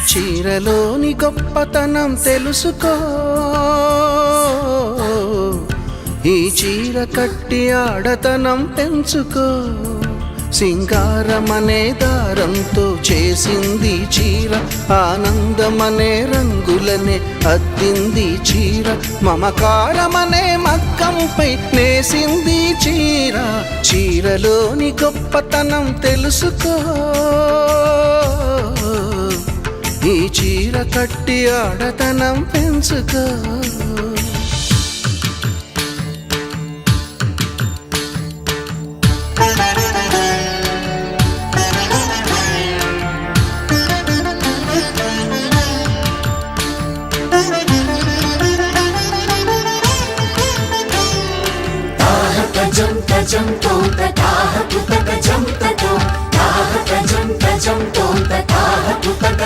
చీరలోని గొప్పతనం తెలుసుకో, ఈ చీర కట్టి ఆడతనం పెంచుకో. సింగారమనే దారంతో చేసింది చీర, ఆనందమనే రంగులనే అద్దింది చీర, మమకారమనే మగ్గంపై నేసింది చీర. చీరలోని గొప్పతనం తెలుసుకో, ఈ చీర కట్టి ఆడతనం పెంచుకో. తజం తజం తోంత తాహ పుతక జం తతో తాహ తజం తజం తోంత తాహ పుతక